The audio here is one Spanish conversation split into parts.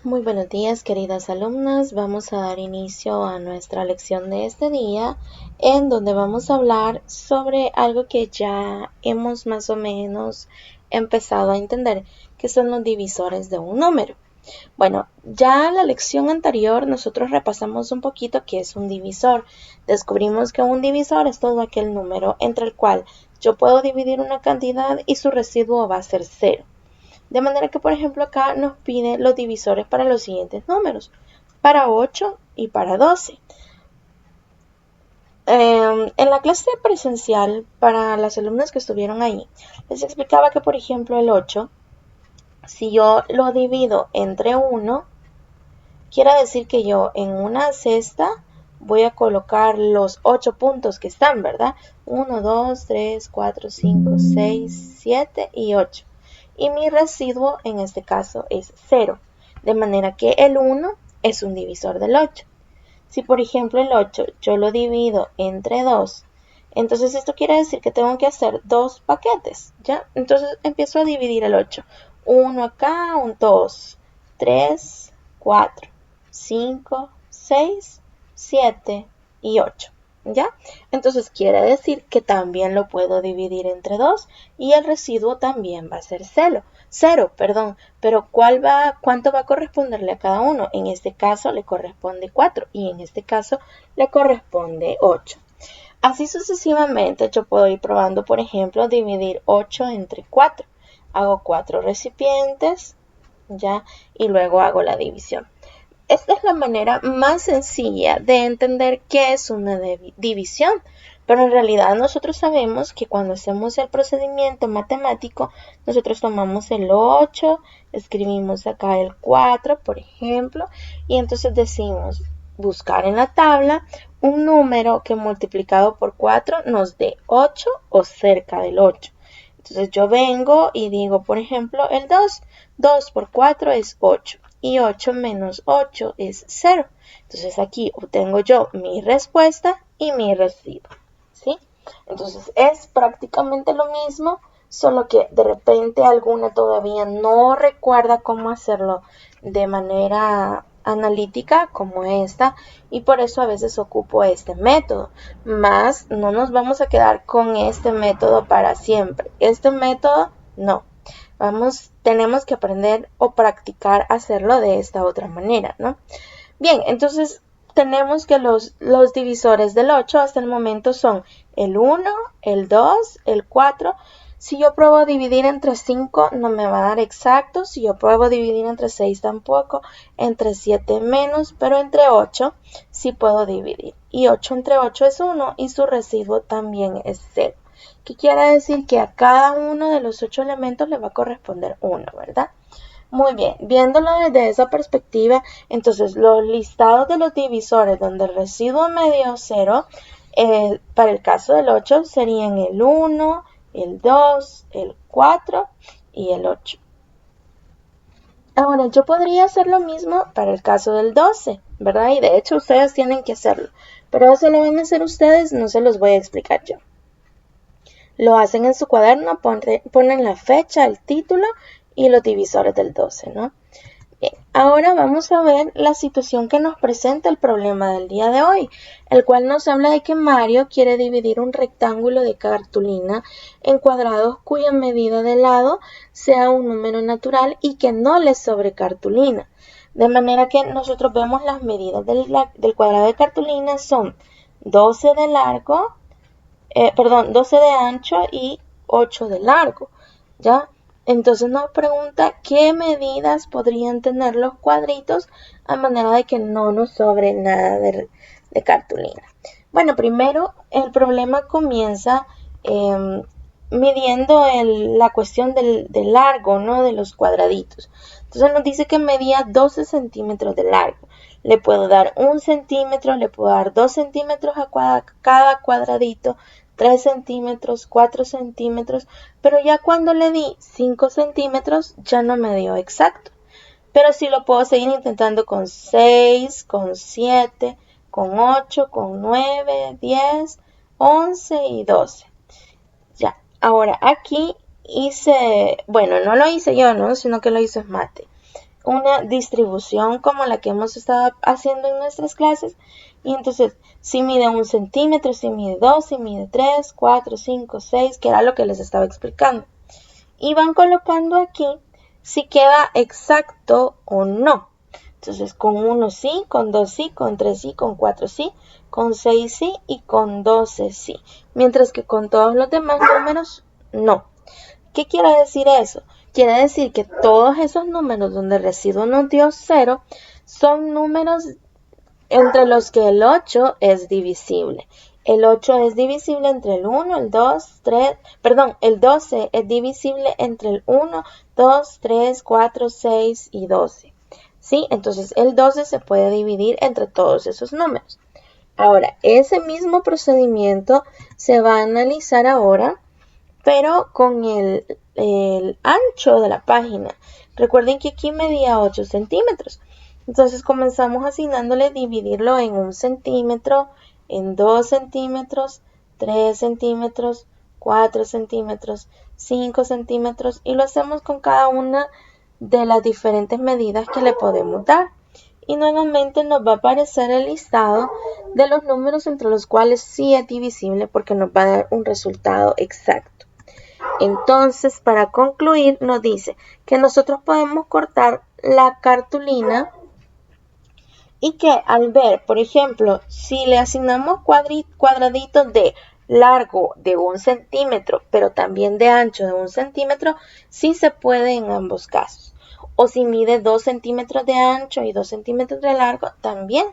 Muy buenos días, queridas alumnas. Vamos a dar inicio a nuestra lección de este día, en donde vamos a hablar sobre algo que ya hemos más o menos empezado a entender, que son los divisores de un número. Bueno, ya en la lección anterior nosotros repasamos un poquito qué es un divisor. Descubrimos que un divisor es todo aquel número entre el cual yo puedo dividir una cantidad y su residuo va a ser 0. De manera que, por ejemplo, acá nos pide los divisores para los siguientes números, para 8 y para 12. En la clase presencial, para las alumnas que estuvieron ahí, les explicaba que, por ejemplo, el 8, si yo lo divido entre 1, quiere decir que yo en una cesta voy a colocar los 8 puntos que están, ¿verdad? 1, 2, 3, 4, 5, 6, 7 y 8. Y mi residuo en este caso es 0, de manera que el 1 es un divisor del 8. Si por ejemplo el 8 yo lo divido entre 2, entonces esto quiere decir que tengo que hacer 2 paquetes, ¿ya? Entonces empiezo a dividir el 8. 1 acá, 2, 3, 4, 5, 6, 7 y 8. ¿Ya? Entonces quiere decir que también lo puedo dividir entre 2 y el residuo también va a ser 0, pero ¿cuánto va a corresponderle a cada uno? En este caso le corresponde 4 y en este caso le corresponde 8. Así sucesivamente yo puedo ir probando, por ejemplo, dividir 8 entre 4. Hago 4 recipientes, ¿ya? Y luego hago la división. Esta es la manera más sencilla de entender qué es una división, pero en realidad nosotros sabemos que cuando hacemos el procedimiento matemático, nosotros tomamos el 8, escribimos acá el 4, por ejemplo, y entonces decimos buscar en la tabla un número que multiplicado por 4 nos dé 8 o cerca del 8. Entonces yo vengo y digo, por ejemplo, el 2. 2 por 4 es 8 y 8 menos 8 es 0. Entonces aquí obtengo yo mi respuesta y mi residuo, ¿sí? Entonces es prácticamente lo mismo, solo que de repente alguna todavía no recuerda cómo hacerlo de manera analítica como esta, y por eso a veces ocupo este método. Más no nos vamos a quedar con este método para siempre. Este método no. Tenemos que aprender o practicar hacerlo de esta otra manera, ¿no? Bien, entonces tenemos que los divisores del 8 hasta el momento son el 1, el 2, el 4. Si yo pruebo dividir entre 5 no me va a dar exacto, si yo pruebo dividir entre 6 tampoco, entre 7 menos, pero entre 8 sí puedo dividir. Y 8 entre 8 es 1 y su residuo también es 0. ¿Qué quiere decir? Que a cada uno de los 8 elementos le va a corresponder 1, ¿verdad? Muy bien, viéndolo desde esa perspectiva, entonces los listados de los divisores donde el residuo me dio 0, para el caso del 8 serían el 1, el 2, el 4 y el 8. Ahora, yo podría hacer lo mismo para el caso del 12, ¿verdad? Y de hecho ustedes tienen que hacerlo, pero eso lo van a hacer ustedes, no se los voy a explicar yo. Lo hacen en su cuaderno, ponen la fecha, el título y los divisores del 12, ¿no? Bien, ahora vamos a ver la situación que nos presenta el problema del día de hoy, el cual nos habla de que Mario quiere dividir un rectángulo de cartulina en cuadrados cuya medida de lado sea un número natural y que no le sobre cartulina. De manera que nosotros vemos las medidas del cuadrado de cartulina son 12 de largo, 12 de ancho y 8 de largo, ¿ya? Entonces nos pregunta qué medidas podrían tener los cuadritos a manera de que no nos sobre nada de cartulina. Bueno, primero el problema comienza midiendo la cuestión del largo, ¿no? De los cuadraditos. Entonces nos dice que medía 12 centímetros de largo. Le puedo dar 1 centímetro, le puedo dar 2 centímetros a cada cuadradito, 3 centímetros, 4 centímetros, pero ya cuando le di 5 centímetros ya no me dio exacto. Pero sí lo puedo seguir intentando con 6, con 7, con 8, con 9, 10, 11 y 12. Ya, ahora aquí hice, bueno, no lo hice yo, ¿no? Sino que lo hizo Mate. una distribución como la que hemos estado haciendo en nuestras clases. Y entonces, si mide 1 centímetro, si mide 2, si mide 3, 4, 5, 6, que era lo que les estaba explicando. Y van colocando aquí si queda exacto o no. Entonces, con 1 sí, con 2 sí, con 3 sí, con 4 sí, con 6 sí y con 12 sí. Mientras que con todos los demás números, no. ¿Qué quiere decir eso? Quiere decir que todos esos números donde el residuo nos dio 0 son números entre los que el 8 es divisible. El 8 es divisible entre el 1, el 2, 3, perdón, el 12 es divisible entre el 1, 2, 3, 4, 6 y 12. ¿Sí? Entonces el 12 se puede dividir entre todos esos números. Ahora, ese mismo procedimiento se va a analizar ahora, pero con el ancho de la página. Recuerden que aquí medía 8 centímetros. Entonces comenzamos asignándole dividirlo en 1 centímetro, en 2 centímetros, 3 centímetros, 4 centímetros, 5 centímetros y lo hacemos con cada una de las diferentes medidas que le podemos dar. Y nuevamente nos va a aparecer el listado de los números entre los cuales sí es divisible porque nos va a dar un resultado exacto. Entonces, para concluir, nos dice que nosotros podemos cortar la cartulina y que al ver, por ejemplo, si le asignamos cuadraditos de largo de 1 centímetro, pero también de ancho de 1 centímetro, sí se puede en ambos casos. O si mide 2 centímetros de ancho y 2 centímetros de largo, también.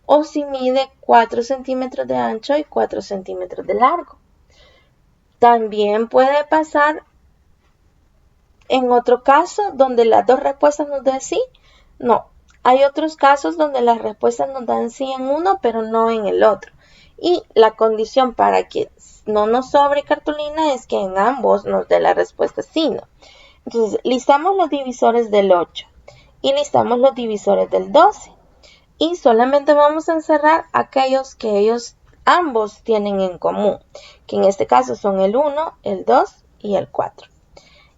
O si mide 4 centímetros de ancho y 4 centímetros de largo. También puede pasar en otro caso donde las dos respuestas nos den sí. No, hay otros casos donde las respuestas nos dan sí en uno, pero no en el otro. Y la condición para que no nos sobre cartulina es que en ambos nos dé la respuesta sí, no. Entonces, listamos los divisores del 8 y listamos los divisores del 12. Y solamente vamos a encerrar aquellos que ellos ambos tienen en común, que en este caso son el 1, el 2 y el 4.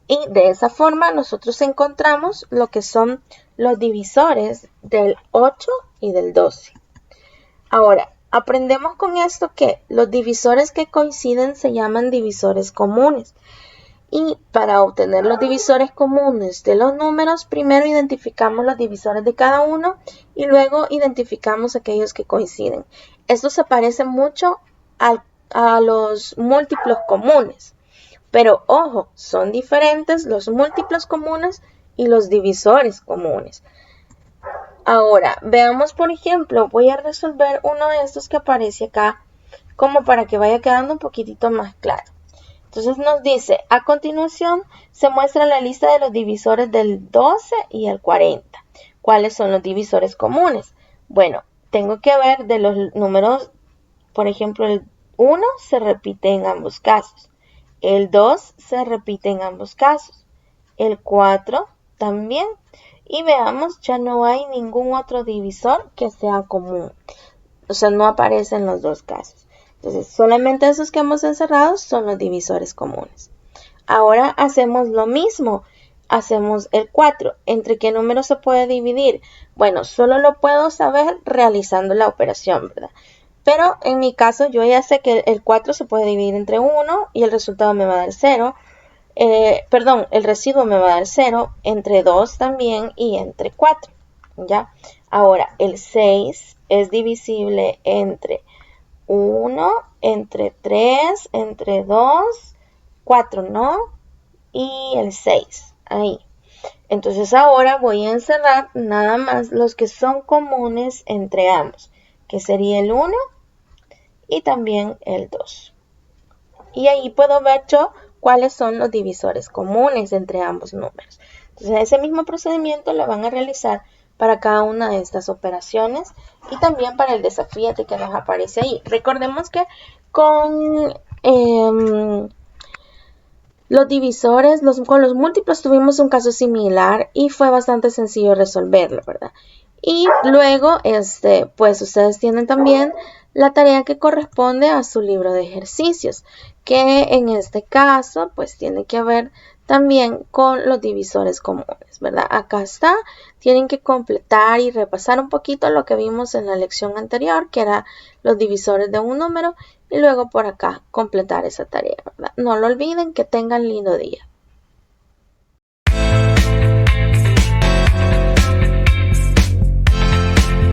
Y de esa forma nosotros encontramos lo que son los divisores del 8 y del 12. Ahora, aprendemos con esto que los divisores que coinciden se llaman divisores comunes. Y para obtener los divisores comunes de los números, primero identificamos los divisores de cada uno y luego identificamos aquellos que coinciden. Esto se parece mucho a los múltiplos comunes. Pero ojo, son diferentes los múltiplos comunes y los divisores comunes. Ahora, veamos por ejemplo, voy a resolver uno de estos que aparece acá, como para que vaya quedando un poquitito más claro. Entonces nos dice, a continuación se muestra la lista de los divisores del 12 y el 40. ¿Cuáles son los divisores comunes? Bueno, tengo que ver de los números, por ejemplo, el 1 se repite en ambos casos. El 2 se repite en ambos casos. El 4 también. Y veamos, ya no hay ningún otro divisor que sea común. O sea, no aparece en los dos casos. Entonces, solamente esos que hemos encerrado son los divisores comunes. Ahora hacemos lo mismo. Hacemos el 4. ¿Entre qué números se puede dividir? Bueno, solo lo puedo saber realizando la operación, ¿verdad? Pero en mi caso yo ya sé que el 4 se puede dividir entre 1 y el resultado me va a dar 0. El residuo me va a dar 0, entre 2 también y entre 4. ¿Ya? Ahora, el 6 es divisible entre 1, entre 3, entre 2, 4 no, y el 6, ahí. Entonces ahora voy a encerrar nada más los que son comunes entre ambos, que sería el 1 y también el 2. Y ahí puedo ver yo cuáles son los divisores comunes entre ambos números. Entonces ese mismo procedimiento lo van a realizar para cada una de estas operaciones y también para el desafío que nos aparece ahí. Recordemos que con los divisores, con los múltiplos tuvimos un caso similar y fue bastante sencillo resolverlo, ¿verdad? Y luego, pues ustedes tienen también la tarea que corresponde a su libro de ejercicios, que en este caso pues tiene que ver también con los divisores comunes, ¿verdad? Acá está, tienen que completar y repasar un poquito lo que vimos en la lección anterior, que era los divisores de un número, y luego por acá completar esa tarea, ¿verdad? No lo olviden, que tengan lindo día.